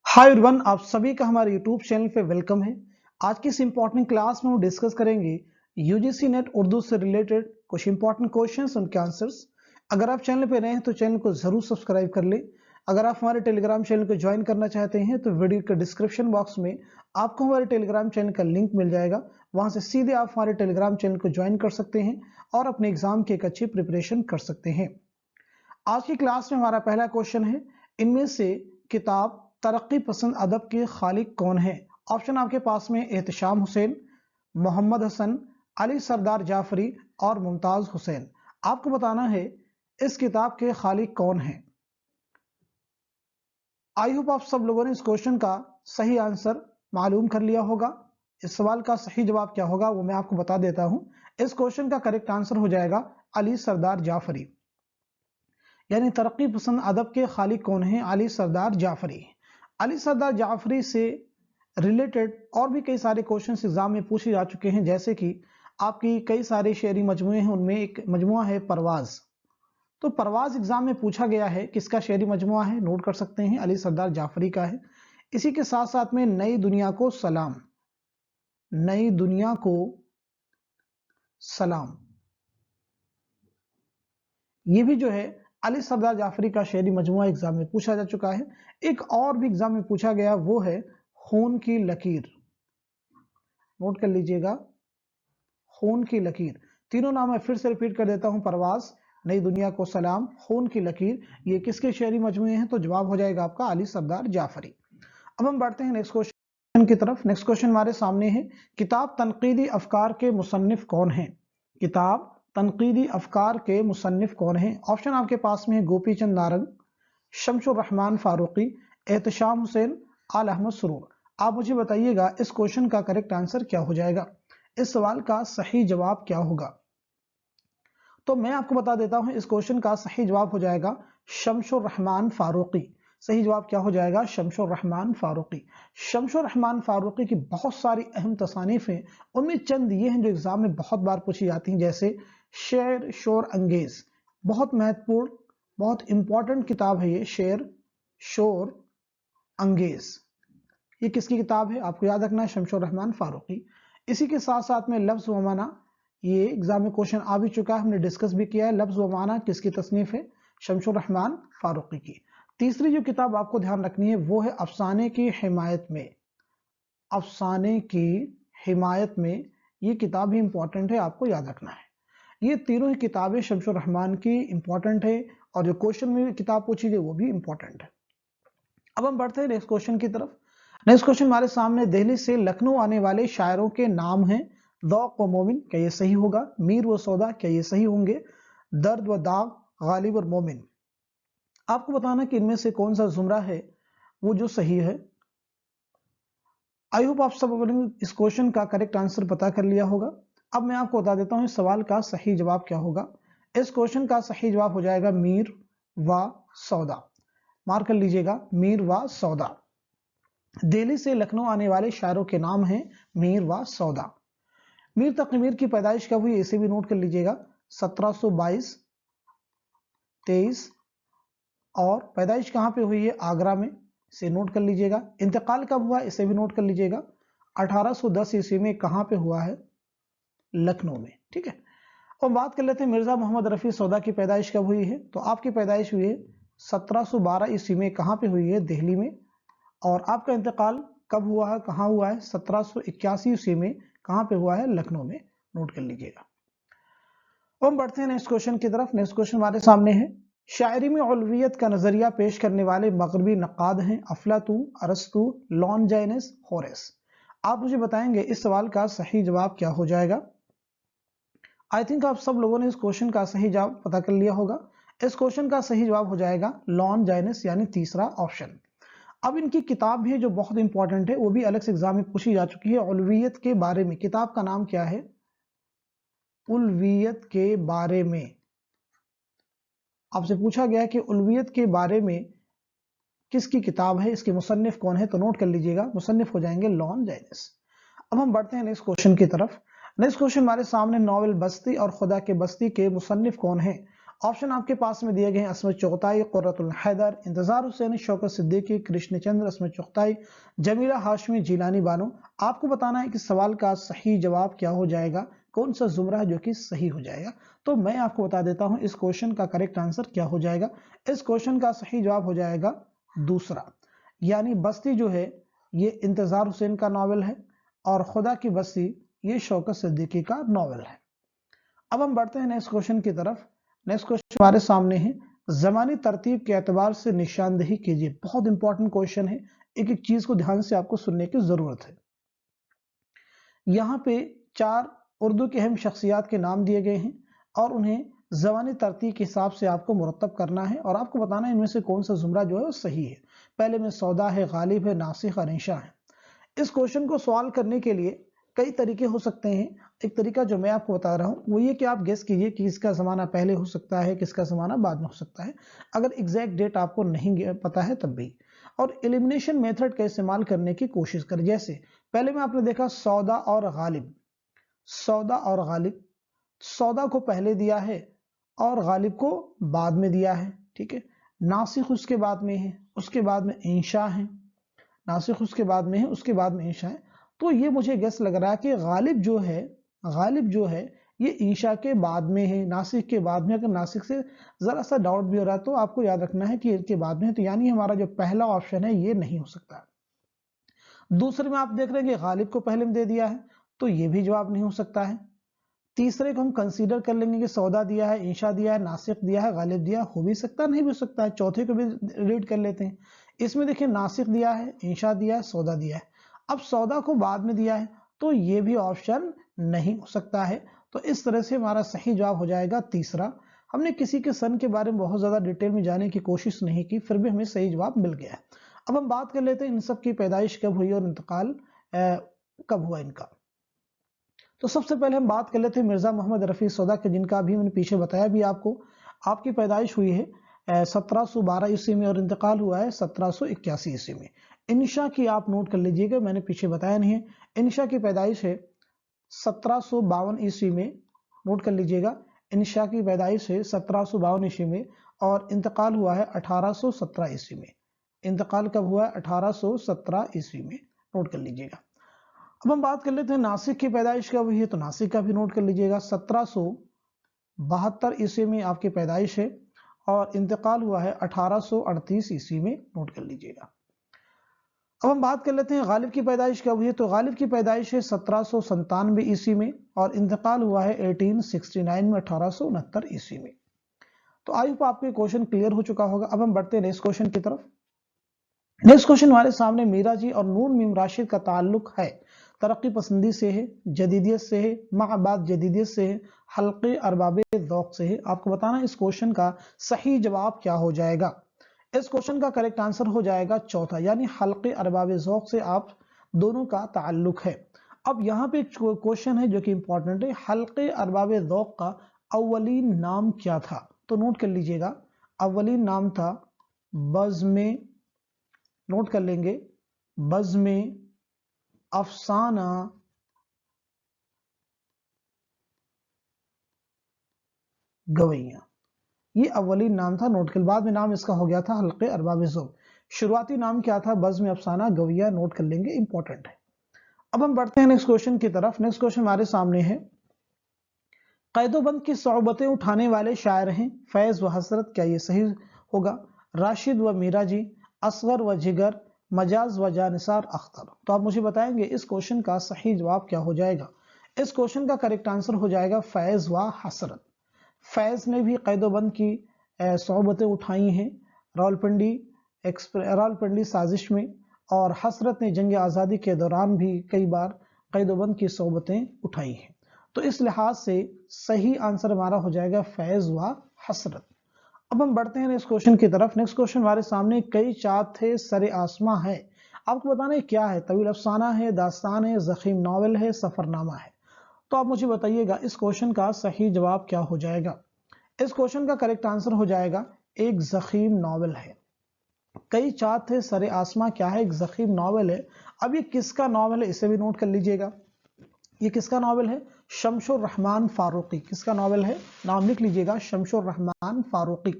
Hi everyone, आप सभी का हमारे यूट्यूब चैनल पे वेलकम है। आज की इस इंपॉर्टेंट क्लास में हम डिस्कस करेंगे यूजीसी नेट उर्दू से रिलेटेड कुछ इंपॉर्टेंट क्वेश्चंस, उनके आंसर्स। अगर आप चैनल पे नए हैं तो चैनल को जरूर सब्सक्राइब कर ले। अगर आप हमारे टेलीग्राम चैनल को ज्वाइन करना चाहते हैं तो वीडियो के डिस्क्रिप्शन बॉक्स में आपको हमारे टेलीग्राम चैनल का लिंक मिल जाएगा। वहां से सीधे आप हमारे टेलीग्राम चैनल को ज्वाइन कर सकते हैं और अपने एग्जाम की एक अच्छी प्रिपरेशन कर सकते हैं। आज की क्लास में हमारा पहला क्वेश्चन है, इनमें से किताब तरक्की पसंद अदब के खालिक कौन है? ऑप्शन आपके पास में एहतशाम हुसैन, मोहम्मद हसन, अली सरदार जाफरी और मुमताज हुसैन। आपको बताना है इस किताब के खालिक कौन है। आई होप आप सब लोगों ने इस क्वेश्चन का सही आंसर मालूम कर लिया होगा। इस सवाल का सही जवाब क्या होगा वो मैं आपको बता देता हूं। इस क्वेश्चन का करेक्ट आंसर हो जाएगा अली सरदार जाफरी। यानी तरक्की पसंद अदब के खालिक कौन है? अली सरदार जाफरी। अली सरदार जाफरी से रिलेटेड और भी कई सारे क्वेश्चंस एग्जाम में पूछे जा चुके हैं, जैसे कि आपकी कई सारे शेरी मजमुए हैं, उनमें एक मजमुआ है परवाज। तो परवाज एग्जाम में पूछा गया है, किसका शेरी मजमुआ है? नोट कर सकते हैं, अली सरदार जाफरी का है। इसी के साथ साथ में नई दुनिया को सलाम, नई दुनिया को सलाम, ये भी जो है अली सरदार जाफरी का शेरी मजमुआ एग्जाम में पूछा जा चुका है। एक और भी एग्जाम में पूछा गया, वो है खून की लकीर। नोट कर लीजिएगा, खून की लकीर। तीनों नाम मैं फिर से रिपीट कर देता हूं, परवाज, नई दुनिया को सलाम, खून की लकीर। ये किसके शेरी मजमुए हैं? तो जवाब हो जाएगा आपका अली सरदार जाफरी। अब हम बढ़ते हैं नेक्स्ट क्वेश्चन की तरफ। नेक्स्ट क्वेश्चन हमारे सामने है, किताब तनकीदी अफकार के मुसन्निफ कौन है? किताब तनकीदी अफकार के मुसन्निफ कौन है? ऑप्शन आपके पास में है गोपी चंद नारंग, शमशुर रहमान फारूकी, एहतशाम हुसैन, आल अहमद सुरूर। आप मुझे बताइएगा इस क्वेश्चन का करेक्ट आंसर क्या हो जाएगा, इस सवाल का सही जवाब क्या होगा। तो मैं आपको बता देता हूं, इस क्वेश्चन का सही जवाब हो जाएगा शमशुर रहमान फारूकी। सही जवाब क्या हो जाएगा? शमशुर रहमान फारूकी। शमशुर रहमान फारूकी की बहुत सारी अहम तसानीफ हैं, उनमें चंद ये हैं जो एग्जाम में बहुत बार पूछी जाती हैं, जैसे शेर शोर अंगेज। बहुत महत्वपूर्ण, बहुत इंपॉर्टेंट किताब है ये, शेर शोर अंगेज। ये किसकी किताब है? आपको याद रखना है, शमशुर रहमान फारूकी। इसी के साथ साथ में लफ्ज व माना, ये एग्जाम में क्वेश्चन आ भी चुका है, हमने डिस्कस भी किया है। लफ्ज व माना किसकी तसनीफ है? शमशुर रहमान फारूकी की। तीसरी जो किताब आपको ध्यान रखनी है वो है अफसाने की हिमायत में। अफसाने की हिमायत में, ये किताब भी इंपॉर्टेंट है, आपको याद रखना है। ये तीनों ही किताबें शमशुर रहमान की इंपॉर्टेंट है, और जो क्वेश्चन में किताब पूछी गई वो भी इंपॉर्टेंट है। अब हम बढ़ते हैं नेक्स्ट क्वेश्चन की तरफ। नेक्स्ट क्वेश्चन हमारे सामने, दिल्ली से लखनऊ आने वाले शायरों के नाम हैं। ज़ौक़ व मोमिन, क्या ये सही होगा? मीर व सौदा, क्या ये सही होंगे? दर्द व दाग, गालिब और मोमिन। आपको बताना कि इनमें से कौन सा जुमरा है वो जो सही है। आई होप आप सब ने इस क्वेश्चन का करेक्ट आंसर पता कर लिया होगा। अब मैं आपको बता देता हूं इस सवाल का सही जवाब क्या होगा। इस क्वेश्चन का सही जवाब हो जाएगा मीर व सौदा। मार्क कर लीजिएगा, मीर व सौदा। दिल्ली से लखनऊ आने वाले शायरों के नाम हैं मीर व सौदा। मीर तक़ी मीर की पैदाइश कब हुई, इसे भी नोट कर लीजिएगा, 1722 23। और पैदाइश कहां पे हुई है? आगरा में, इसे नोट कर लीजिएगा। इंतकाल कब हुआ, इसे भी नोट कर लीजिएगा, 1810 ईस्वी में। कहां पे हुआ है? लखनऊ में। ठीक है। अब बात कर लेते हैं मिर्जा मोहम्मद रफी सौदा की पैदाइश कब हुई है। तो आपकी पैदाइश हुई है 1712 ईस्वी में। कहां पे हुई है? दिल्ली में। और आपका इंतकाल कब हुआ है, कहां हुआ है? 1781 ईस्वी में। कहां पे हुआ है? लखनऊ में। नोट कर लीजिएगा। अब हम बढ़ते हैं नेक्स्ट क्वेश्चन की तरफ। नेक्स्ट क्वेश्चन हमारे सामने है, शायरी में उलवियत का नजरिया पेश करने वाले मगरबी नक्काद हैं अफलातून, अरस्तू, लॉन्जाइनस, होरेस। आप मुझे बताएंगे इस सवाल का सही जवाब क्या हो जाएगा। आई थिंक आप सब लोगों ने इस क्वेश्चन का सही जवाब पता कर लिया होगा। इस क्वेश्चन का सही जवाब हो जाएगा लॉन्जाइनस, यानी तीसरा ऑप्शन। अब इनकी किताब भी जो बहुत इंपॉर्टेंट है, वो भी अलग से एग्जाम में पूछी जा चुकी है, उलवियत के बारे में। किताब का नाम क्या है? उलवियत के बारे में। आपसे पूछा गया कि उलवियत के बारे में किसकी किताब है, इसके मुसन्निफ कौन है? तो नोट कर लीजिएगा, मुसन्निफ हो जाएंगे लॉन्जाइनस। अब हम बढ़ते हैं नेक्स्ट क्वेश्चन की तरफ। नेक्स्ट क्वेश्चन हमारे सामने, नॉवेल बस्ती और खुदा के बस्ती के मुसन्निफ कौन है। ऑप्शन आपके पास में दिए गए हैं अस्मत चुगताई, कुर्रतुल हैदर, इंतजार हुसैन, शौकत सिद्दीकी, कृष्ण चंद्र, अस्मत चुगताई, जमीला हाशमी, जीलानी बानो। आपको बताना है कि सवाल का सही जवाब क्या हो जाएगा, कौन सा जुमरा है जो कि सही हो जाएगा। तो मैं आपको बता देता हूं इस क्वेश्चन का करेक्ट आंसर क्या हो जाएगा। इस क्वेश्चन का सही जवाब हो जाएगा दूसरा, यानी बस्ती जो है ये इंतजार हुसैन का नॉवेल है और खुदा की बस्ती ये शौकत सिद्दीकी का नॉवेल है। अब हम बढ़ते हैं नेक्स्ट क्वेश्चन की तरफ। नेक्स्ट क्वेश्चन हमारे सामने है, जमानी तरतीब के एतबार से निशानदेही कीजिए। बहुत इंपॉर्टेंट क्वेश्चन है, एक एक चीज को ध्यान से आपको सुनने की जरूरत है। यहाँ पे 4 उर्दू के अहम शख्सियात के नाम दिए गए हैं और उन्हें ज़मानी तरतीब के हिसाब से आपको मुरतब करना है और आपको बताना है इनमें से कौन सा जुमरा जो है वो सही है। पहले में सौदा है, गालिब है, नासिख और इंशा है। इस क्वेश्चन को सवाल करने के लिए कई तरीके हो सकते हैं। एक तरीका जो मैं आपको बता रहा हूँ वो ये कि आप गेस कीजिए कि किसका ज़माना पहले हो सकता है, किसका ज़माना बाद में हो सकता है, अगर एग्जैक्ट डेट आपको नहीं पता है तब भी। और एलिमिनेशन मेथड का इस्तेमाल करने की कोशिश करें। जैसे पहले में आपने देखा सौदा और गालिब, सौदा और गालिब, सौदा को पहले दिया है और गालिब को बाद में दिया है, ठीक है। नासिख उसके बाद में है, उसके बाद में इंशा है, नासिख उसके बाद में है, उसके बाद में इंशा है। तो ये मुझे गेस लग रहा है कि गालिब जो है, गालिब जो है ये इंशा के बाद में है, नासिख के बाद में। अगर नासिख से जरा सा डाउट भी हो रहा है तो आपको याद रखना है कि इनके बाद में है, तो यानी हमारा जो पहला ऑप्शन है ये नहीं हो सकता। दूसरे में आप देख रहे हैं कि गालिब को पहले में दे दिया है, तो ये भी जवाब नहीं हो सकता है। तीसरे को हम कंसीडर कर लेंगे कि सौदा दिया है, इंशा दिया है, नासिक दिया है, गालिब दिया, हो भी सकता है नहीं भी हो सकता है। चौथे को भी रीड कर लेते हैं। इसमें देखिए नासिक दिया है, इंशा दिया है, सौदा दिया है। अब सौदा को बाद में दिया है तो ये भी ऑप्शन नहीं हो सकता है। तो इस तरह से हमारा सही जवाब हो जाएगा तीसरा। हमने किसी के सन के बारे में बहुत ज्यादा डिटेल में जाने की कोशिश नहीं की, फिर भी हमें सही जवाब मिल गया है। अब हम बात कर लेते हैं इन सब की पैदाइश कब हुई और इंतकाल कब हुआ इनका। तो सबसे पहले हम बात कर लेते हैं मिर्जा मोहम्मद रफी सौदा के, जिनका अभी मैंने पीछे बताया भी आपको। आपकी पैदाइश हुई है 1712 ईस्वी में और इंतकाल हुआ है 1781 ईस्वी में। इंशा की आप नोट कर लीजिएगा, मैंने पीछे बताया नहीं है। इंशा की पैदाइश है 1752 ईस्वी में, नोट कर लीजिएगा। इंशा की पैदाइश है 1752 ईस्वी में और इंतकाल हुआ है 1817 ईस्वी में। इंतकाल कब हुआ है? 1817 ईस्वी में, नोट कर लीजिएगा। अब हम बात कर लेते हैं नासिक की पैदाइश कब हुई है, तो नासिक का भी नोट कर लीजिएगा। 1772 ईस्वी में आपकी पैदाइश है और इंतकाल हुआ है 1838 ईस्वी में, नोट कर लीजिएगा। अब हम बात कर लेते हैं गालिब की पैदाइश कब हुई है, तो गालिब की पैदाइश है 1797 ईस्वी में और इंतकाल हुआ है 1869 में, 1869 ईस्वी में। तो आई होप आपको क्वेश्चन क्लियर हो चुका होगा। अब हम बढ़ते हैं नेक्स्ट क्वेश्चन की तरफ। नेक्स्ट क्वेश्चन हमारे सामने मीरा जी और नून मीम राशिद का ताल्लुक है, तरक्की पसंदी से है, जदीदियत से है, माबाद जदीदियत से है, हल्के अरबाब ज़ौक़ से है। आपको बताना इस क्वेश्चन का सही जवाब क्या हो जाएगा। इस क्वेश्चन का करेक्ट आंसर हो जाएगा चौथा, यानी हल्के अरबाब ज़ौक़ से आप दोनों का ताल्लुक है। अब यहाँ पे एक क्वेश्चन है जो कि इंपॉर्टेंट है, हल्के अरबाब ज़ौक़ का अव्वलीन नाम क्या था, तो नोट कर लीजिएगा। अव्वलीन नाम था बज़्म, नोट कर लेंगे, बज़्म अफसाना गवैया, ये अव्वलीन नाम था, नोट कर। बाद में नाम इसका हो गया था हल्के अरबाब ज़ौक़। शुरुआती नाम क्या था? बज़्म अफसाना गवैया, नोट कर लेंगे, इंपॉर्टेंट है। अब हम बढ़ते हैं नेक्स्ट क्वेश्चन की तरफ। नेक्स्ट क्वेश्चन हमारे सामने है, कैदोबंद की सोबतें उठाने वाले शायर हैं फैज व हसरत, क्या ये सही होगा? राशिद व मीरा जी, असगर व जिगर, मजाज व जानिसार अख्तर। तो आप मुझे बताएंगे इस क्वेश्चन का सही जवाब क्या हो जाएगा। इस क्वेश्चन का करेक्ट आंसर हो जाएगा फैज व हसरत। फैज ने भी कैदोबंद की सोबतें उठाई हैं रावलपिंडी साजिश में, और हसरत ने जंग आज़ादी के दौरान भी कई बार कैदोबंद की सोबतें उठाई हैं। तो इस लिहाज से सही आंसर हमारा हो जाएगा फैज व हसरत। अब हम बढ़ते हैं नेक्स्ट क्वेश्चन की तरफ। नेक्स्ट क्वेश्चन हमारे सामने, कई चाँद थे सरे आसमां है। आपको बताना है क्या है, तवील अफसाना है, दास्तान है, ज़ख़ीम नावल है, सफरनामा है। तो आप मुझे बताइएगा इस क्वेश्चन का सही जवाब क्या हो जाएगा। इस क्वेश्चन का करेक्ट आंसर हो जाएगा एक ज़ख़ीम नावल है। कई चाँद थे सरे आसमां क्या है? एक ज़ख़ीम नावल है। अब ये किसका नावल है, इसे भी नोट कर लीजिएगा। ये किसका नावल है? शमशुर रहमान फारूकी किसका नॉवेल है? नाम लिख लीजिएगा, शमशुर रहमान फारूकी।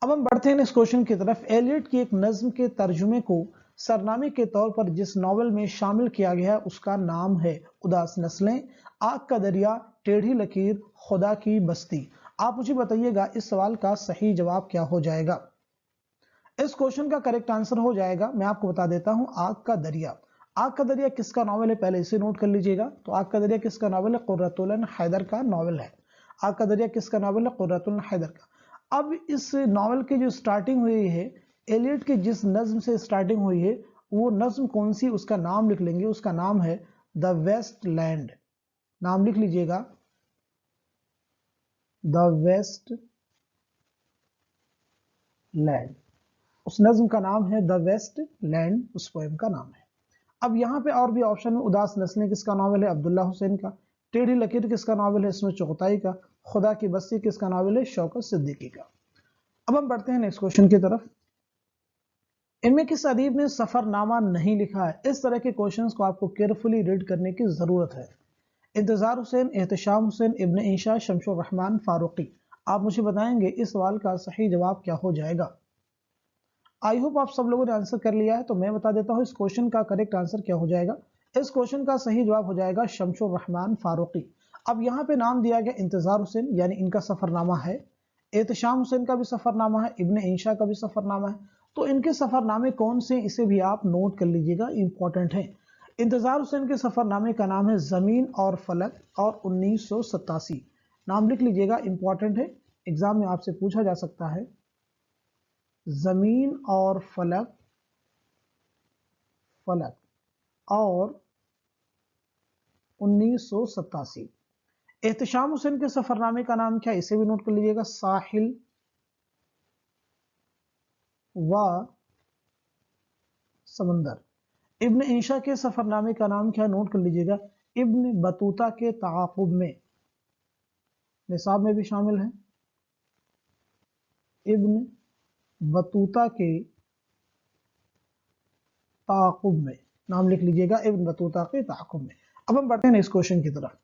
अब हम बढ़ते हैं इस क्वेश्चन की तरफ। एलियट की एक नज्म के तर्जुमे को सरनामे के तौर पर जिस नॉवेल में शामिल किया गया उसका नाम है उदास नस्लें, आग का दरिया, टेढ़ी लकीर, खुदा की बस्ती। आप मुझे बताइएगा इस सवाल का सही जवाब क्या हो जाएगा। इस क्वेश्चन का करेक्ट आंसर हो जाएगा, मैं आपको बता देता हूं, आग का दरिया। आग का दरिया किसका नॉवेल है, पहले इसे नोट कर लीजिएगा। तो आग का दरिया किसका नॉवेल है? कुर्रतुल हैदर का नॉवेल है। आग का दरिया किसका नॉवेल है? कुर्रतुल हैदर का। अब इस नॉवेल की जो स्टार्टिंग हुई है, एलियट की जिस नज्म से स्टार्टिंग हुई है, वो नज्म कौन सी, उसका नाम लिख लेंगे। उसका नाम है द वेस्ट लैंड। नाम लिख लीजिएगा, द वेस्ट लैंड। उस नज्म का नाम है द वेस्ट लैंड, उस पोएम का नाम है। अब यहाँ पे और भी ऑप्शन में, उदास नस्लें किसका नॉवेल है? अब्दुल्ला हुसैन का। टेढ़ी लकीर किसका नॉवेल है? इसमें चुगताई का। खुदा की बस्ती किसका नॉवेल है? शौकत सिद्दीकी का। अब हम बढ़ते हैं नेक्स्ट क्वेश्चन की तरफ। इनमें किस अदीब ने सफरनामा नहीं लिखा है? इस तरह के क्वेश्चंस को आपको केयरफुली रीड करने की जरूरत है। इंतजार हुसैन, एहतशाम हुसैन, इब्न इंशा, शमशुर रहमान फारूकी। आप मुझे बताएंगे इस सवाल का सही जवाब क्या हो जाएगा। आई होप आप सब लोगों ने आंसर कर लिया है, तो मैं बता देता हूं इस क्वेश्चन का करेक्ट आंसर क्या हो जाएगा। इस क्वेश्चन का सही जवाब हो जाएगा शमशुर रहमान फारूकी। अब यहाँ पे नाम दिया गया इंतजार हुसैन, यानी इनका सफरनामा है। एहतशाम हुसैन का भी सफरनामा है, इब्न इंशा का भी सफरनामा है। तो इनके सफरनामे कौन से, इसे भी आप नोट कर लीजिएगा, इंपॉर्टेंट है। इंतजार हुसैन के सफरनामे का नाम है जमीन और फलक और 1987। नाम लिख लीजिएगा, इंपॉर्टेंट है, एग्जाम में आपसे पूछा जा सकता है। जमीन और फलक, फलक और 1987। एहतशाम हुसैन के सफरनामे का नाम क्या, इसे भी नोट कर लीजिएगा, साहिल व समंदर। इब्न इंशा के सफरनामे का नाम क्या, नोट कर लीजिएगा, इब्न बतूता के ताक़ुब में। निसाब में भी शामिल है, इब्न बतूता के ताक़ुब में। नाम लिख लीजिएगा, इब्न बतूता के ताक़ुब में। अब हम बढ़ते हैं इस क्वेश्चन की तरफ।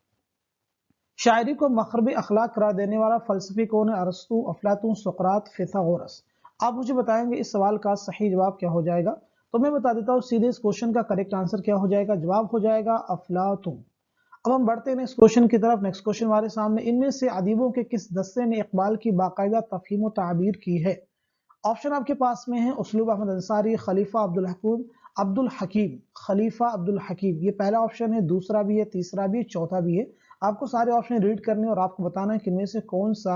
शायरी को मखरब अखलाक करार देने वाला फलसफी कौन है? अरस्तु, अफलातून, सुकरात, फिथागोरस। आप मुझे बताएंगे इस सवाल का सही जवाब क्या हो जाएगा। तो मैं बता देता हूँ सीधे इस क्वेश्चन का करेक्ट आंसर क्या हो जाएगा। जवाब हो जाएगा अफलातून। अब हम बढ़ते हैं इस क्वेश्चन की तरफ। नेक्स्ट क्वेश्चन हमारे सामने, इनमें से अदीबों के किस दस्ते ने इकबाल की बाकायदा तफहीम व ताबीर की है? ऑप्शन आपके पास में है, उसलूब अहमद अंसारी, खलीफा अब्दुल हकीम, खलीफा अब्दुल हकीम। ये पहला ऑप्शन है, दूसरा भी है, तीसरा भी है, चौथा भी है। आपको सारे ऑप्शन रीड करने और आपको बताना है कि इनमें से कौन सा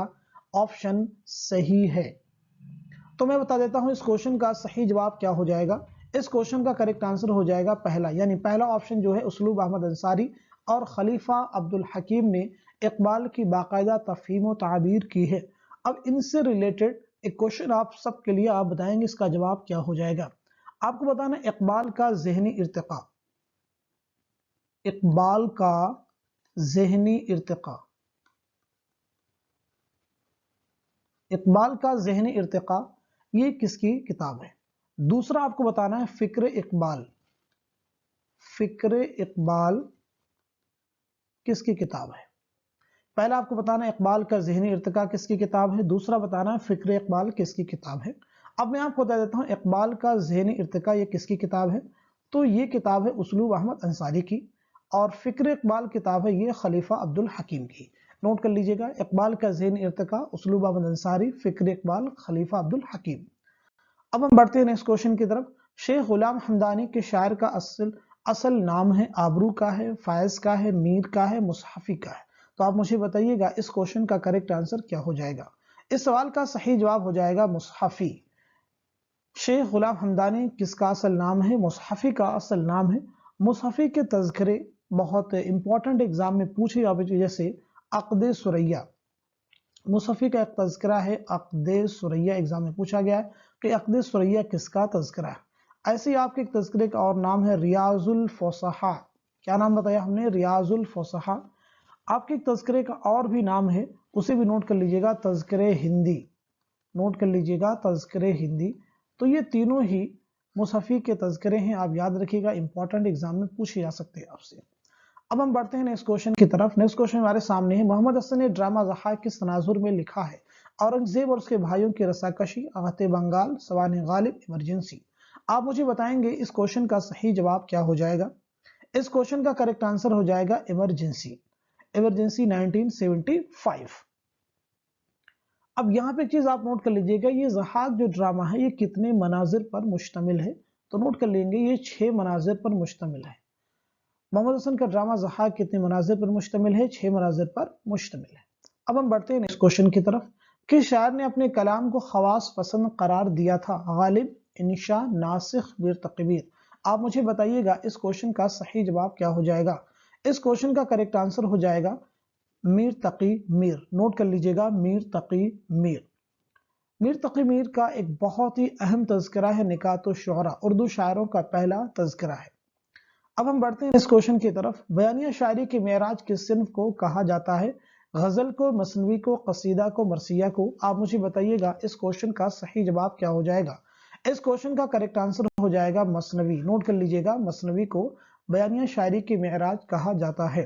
ऑप्शन सही है। तो मैं बता देता हूं इस क्वेश्चन का सही जवाब क्या हो जाएगा। इस क्वेश्चन का करेक्ट आंसर हो जाएगा पहला, यानी पहला ऑप्शन जो है, उसलूब अहमद अंसारी और खलीफा अब्दुल हकीम ने इकबाल की बाकायदा तफहीम व ताबीर की है। अब इनसे रिलेटेड एक क्वेश्चन आप सबके लिए, आप बताएंगे इसका जवाब क्या हो जाएगा। आपको बताना इकबाल का ज़हनी इर्तिका, इकबाल का ज़हनी इर्तिका, इकबाल का ज़हनी इर्तिका ये किसकी किताब है। दूसरा आपको बताना है फिक्र इकबाल, फिक्र इकबाल किसकी किताब है। पहला आपको बताना है इकबाल का ज़हनी इर्तिका किसकी किताब है, दूसरा बताना है फिक्र इकबाल किसकी किताब है। अब मैं आपको बता देता हूं इकबाल का ज़हनी इर्तिका ये किसकी किताब है। तो ये किताब है उसलूब अहमद अंसारी की, और फिक्र इकबाल किताब है ये खलीफा अब्दुल हकीम की। नोट कर लीजिएगा, इकबाल का ज़हनी इर्तिका उसलूब अहमद अंसारी, फिक्र इकबाल, खलीफा अब्दुल हकीम। अब हम बढ़ते हैं नेक्स्ट क्वेश्चन की तरफ। शेख गुलाम हमदानी के शायर का असल नाम है, आबरू का है, फायज का है, मीर का है, मुसहफी का है। तो आप मुझे बताइएगा इस क्वेश्चन का करेक्ट आंसर क्या हो जाएगा। इस सवाल का सही जवाब हो जाएगा मुसहफी। शेख गुलाम हमदानी किसका असल नाम है? मुसहफी का असल नाम है। मुसहफी के तज़किरे बहुत इंपॉर्टेंट एग्जाम में पूछे जाते, जैसे अक़्द सुरैया। मुसहफी का एक तज़किरा है अक़्द सुरैया, एग्जाम में पूछा गया है कि अक़्द सुरैया किसका तज़किरा है। ऐसे ही आपके एक तज़किरे का और नाम है रियाजुल फ़ुसहा। क्या नाम बताया हमने? रियाजुल फ़ुसहा। आपके एक तज़किरे का और भी नाम है, उसे भी नोट कर लीजिएगा, तज़किरे हिंदी। नोट कर लीजिएगा, तज़किरे हिंदी। तो ये तीनों ही मुसहफी के तज़किरे हैं, आप याद रखिएगा, इंपॉर्टेंट एग्जाम में पूछे जा सकते हैं आपसे। अब हम बढ़ते हैं नेक्स्ट क्वेश्चन की तरफ। नेक्स्ट क्वेश्चन हमारे सामने है, मोहम्मद हसन ने ड्रामा ज़हाक किस तनाजुर में लिखा है? औरंगजेब और उसके भाइयों की रसाकशी, आगत बंगाल, सवाने गालिब, इमरजेंसी। आप मुझे बताएंगे इस क्वेश्चन का सही जवाब क्या हो जाएगा। इस क्वेश्चन का करेक्ट आंसर हो जाएगा इमरजेंसी। इमरजेंसी 1975। अब यहाँ पे एक चीज आप नोट कर लीजिएगा, ये ज़हाक जो ड्रामा है ये कितने मनाजिर पर मुश्तमिल है? तो नोट कर लेंगे ये 6 मनाजिर पर मुश्तमिल है। मोहम्मद हसन का ड्रामा ज़हाक कितने मनाजिर पर मुश्तमिल है? 6 मनाजिर पर मुश्तमिल है। अब हम बढ़ते हैं नेक्स्ट क्वेश्चन की तरफ। किस शायर ने अपने कलाम को खवास पसंद करार दिया था? गालिब, इंशा, नासिख, मीर तकीबीर। आप मुझे बताइएगा इस क्वेश्चन का सही जवाब क्या हो जाएगा। इस क्वेश्चन का करेक्ट आंसर हो जाएगा मीर तकी मीर। नोट कर लीजिएगा मीर तकी मीर। मीर तकी मीर का एक बहुत ही अहम तज़किरा है निकात शुअरा, उर्दू शायरों का पहला तज़किरा है। अब हम बढ़ते हैं इस क्वेश्चन की तरफ। बयानिया शायरी के मेराज किस सिन्फ को कहा जाता है? गजल को, मसनवी को, कसीदा को, मरसिया को। आप मुझे बताइएगा इस क्वेश्चन का सही जवाब क्या हो जाएगा। इस क्वेश्चन का करेक्ट आंसर हो जाएगा मसनवी। नोट कर लीजिएगा मसनवी को बयानिया शायरी के मेराज कहा जाता है।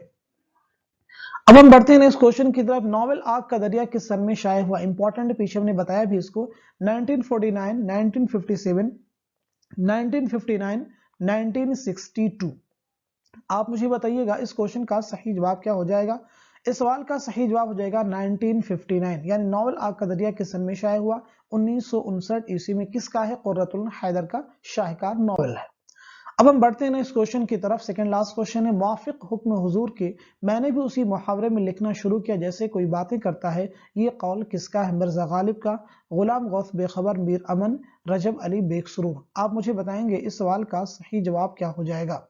अब हम बढ़ते हैं इस क्वेश्चन की तरफ। नॉवेल आग का दरिया किस सन में शाये हुआ? इंपॉर्टेंट, पीछे हमने बताया भी इसको। 1949, 1957, 1959, 1962। आप मुझे बताइएगा इस क्वेश्चन का सही जवाब क्या हो जाएगा। इस सवाल का सही जवाब हो जाएगा 1959। यानी नॉवेल आग का दरिया किस सन में शाये हुआ? 1959 ईस्वी में। किसका है? कुर्रतुल हैदर का शाहकार नॉवेल है। अब हम बढ़ते हैं इस क्वेश्चन की तरफ। सेकंड लास्ट क्वेश्चन है, मुआफिक हुक्म हुजूर के मैंने भी उसी मुहावरे में लिखना शुरू किया जैसे कोई बातें करता है, ये कौल किसका है? मिर्जा गालिब का, गुलाम गौस बेखबर, मीर अमन, रजब अली बेकसुरूर। आप मुझे बताएंगे इस सवाल का सही जवाब क्या हो जाएगा।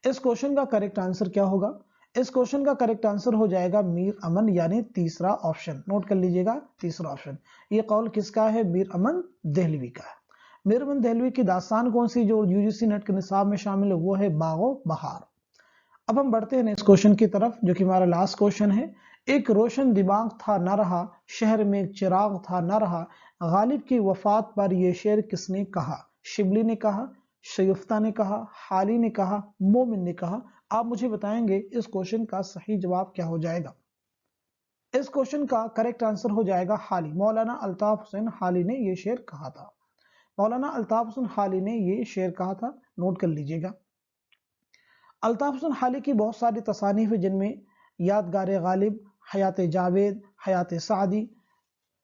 इस क्वेश्चन का करेक्ट आंसर क्या होगा। इस क्वेश्चन का करेक्ट आंसर हो जाएगा मीर अमन, यानी तीसरा ऑप्शन। नोट कर लीजिएगा तीसरा ऑप्शन। ये कौल किसका है? मीर अमन देहलवी का है। मीर अमन देहलवी की दास्तान कौन सी जो यूजीसी नेट के निसाब में शामिल है? वो है बागो बहार। अब हम बढ़ते हैं नेक्स्ट क्वेश्चन की तरफ जो कि हमारा लास्ट क्वेश्चन है। एक रोशन दिमाग था न रहा, शहर में एक चिराग था न रहा, गालिब की वफात पर यह शेर किसने कहा? शिबली ने कहा, शयुफ्ता ने कहा, हाली ने कहा, मोमिन ने कहा। आप मुझे बताएंगे इस क्वेश्चन का सही जवाब क्या हो जाएगा। इस क्वेश्चन का करेक्ट आंसर हो जाएगा हाली। मौलाना अल्ताफ हुसैन हाली ने यह शेर कहा था। मौलाना अल्ताफ हुसैन हाली ने ये शेर कहा था। नोट कर लीजिएगा। अल्ताफ हुसैन हाली की बहुत सारी तसानीफ है जिनमें यादगार गालिब, हयात जावेद, हयात सादी,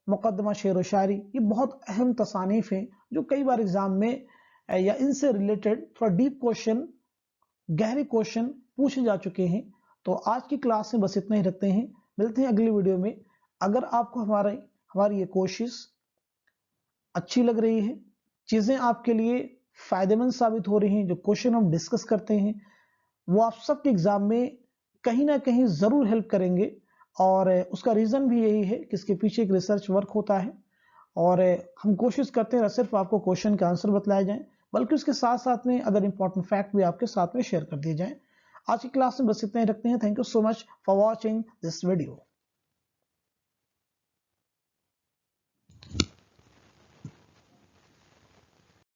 मुकदमा शेर व शायरी, ये बहुत अहम तसानीफ हैं जो कई बार एग्जाम में या इनसे रिलेटेड थोड़ा डीप क्वेश्चन, गहरे क्वेश्चन पूछे जा चुके हैं। तो आज की क्लास में बस इतना ही रखते हैं, मिलते हैं अगली वीडियो में। अगर आपको हमारी ये कोशिश अच्छी लग रही है, चीजें आपके लिए फायदेमंद साबित हो रही हैं, जो क्वेश्चन हम डिस्कस करते हैं वो आप सबके एग्जाम में कहीं ना कहीं जरूर हेल्प करेंगे। और उसका रीजन भी यही है कि इसके पीछे एक रिसर्च वर्क होता है और हम कोशिश करते हैं न सिर्फ आपको क्वेश्चन के आंसर बतलाए जाएं बल्कि उसके साथ साथ में अदर इंपॉर्टेंट फैक्ट भी आपके साथ में शेयर कर दिए जाएं। आज की क्लास में बस इतना ही रखते हैं। Thank you so much for watching this video.